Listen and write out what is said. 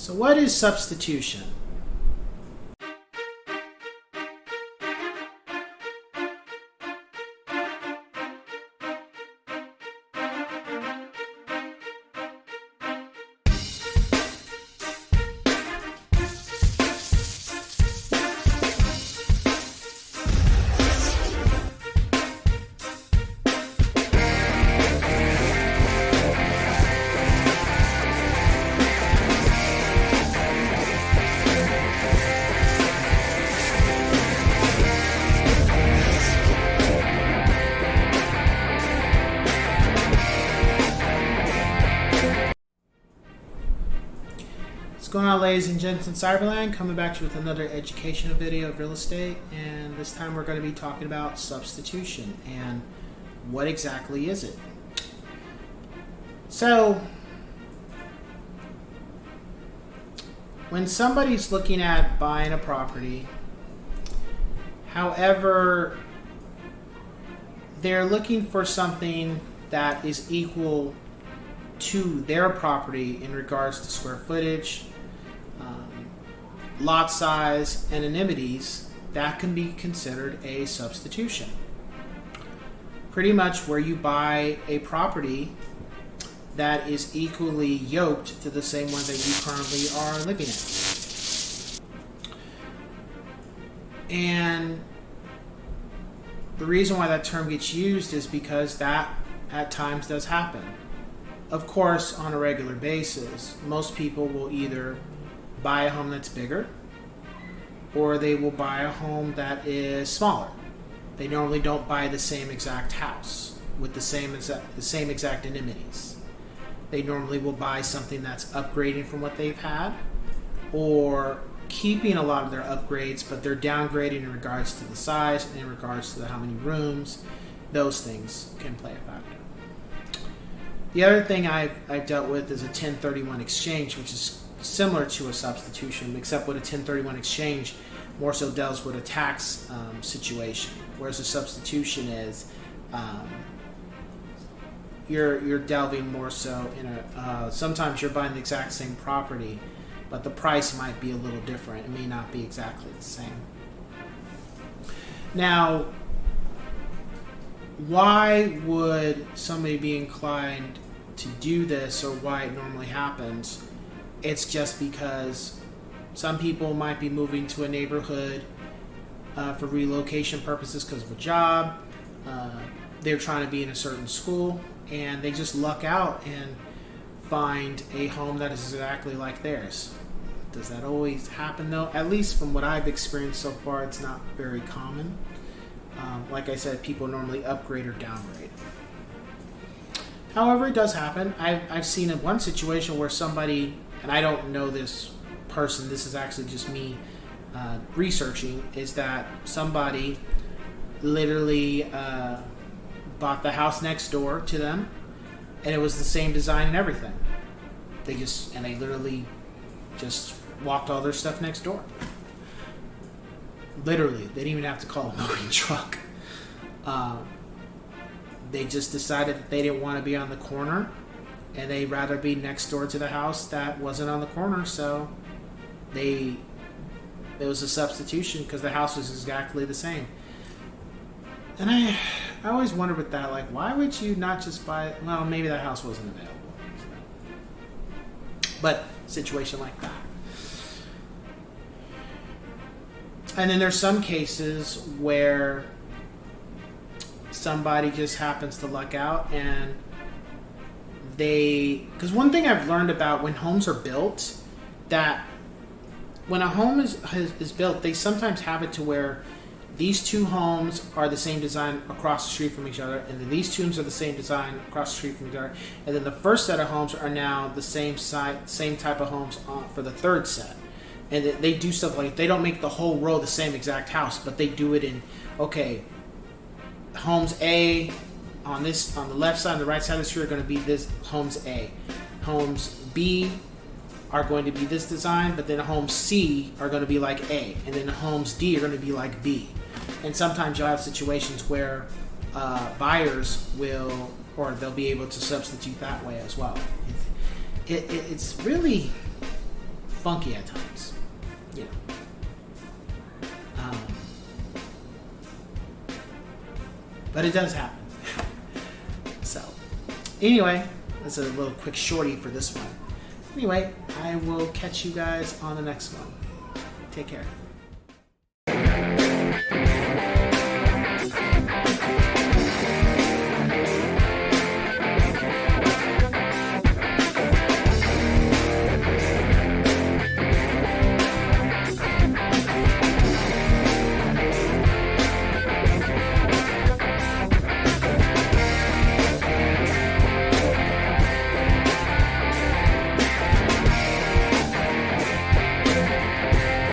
So what is substitution? What's going on, ladies and gents in Cyberland? Coming back to you with another educational video of real estate, and this time we're going to be talking about substitution and what exactly is it. So when somebody's looking at buying a property, however, they're looking for something that is equal to their property in regards to square footage, lot size, and amenities, that can be considered a substitution. Pretty much where you buy a property that is equally yoked to the same one that you currently are living in. And the reason why that term gets used is because that at times does happen. Of course, on a regular basis, most people will either buy a home that's bigger, or they will buy a home that is smaller. They normally don't buy the same exact house with the same exact amenities. They normally will buy something that's upgrading from what they've had, or keeping a lot of their upgrades, but they're downgrading in regards to the size, in regards to how many rooms. Those things can play a factor. The other thing I've dealt with is a 1031 exchange, which is similar to a substitution, except with a 1031 exchange more so deals with a tax situation, whereas a substitution is you're delving more so in a sometimes you're buying the exact same property, but the price might be a little different. It may not be exactly the same. Now, why would somebody be inclined to do this, or why it normally happens? It's just because some people might be moving to a neighborhood for relocation purposes because of a job. They're trying to be in a certain school, and they just luck out and find a home that is exactly like theirs. Does that always happen, though? At least from what I've experienced so far, it's not very common. Like I said, people normally upgrade or downgrade. However, it does happen. I've seen one situation where somebody, and I don't know this person, this is actually just me researching, is that somebody literally bought the house next door to them, and it was the same design and everything. They literally just walked all their stuff next door. Literally, they didn't even have to call a moving truck. They just decided that they didn't want to be on the corner, and they'd rather be next door to the house that wasn't on the corner, so it was a substitution because the house was exactly the same. And I always wondered with that, like, why would you not just buy, well, maybe that house wasn't available. But situation like that. And then there's some cases where somebody just happens to luck out, and because one thing I've learned about when homes are built, that when a home is built, they sometimes have it to where these two homes are the same design across the street from each other, and then these two homes are the same design across the street from each other, and then the first set of homes are now the same type of homes for the third set. And they do stuff like, they don't make the whole row the same exact house, but they do it in, okay, homes A on the left side and the right side of the street are going to be this homes A. Homes B are going to be this design, but then homes C are going to be like A, and then homes D are going to be like B. And sometimes you'll have situations where buyers they'll be able to substitute that way as well. It's really funky at times, you know. But it does happen. So, anyway, that's a little quick shorty for this one. Anyway, I will catch you guys on the next one. Take care.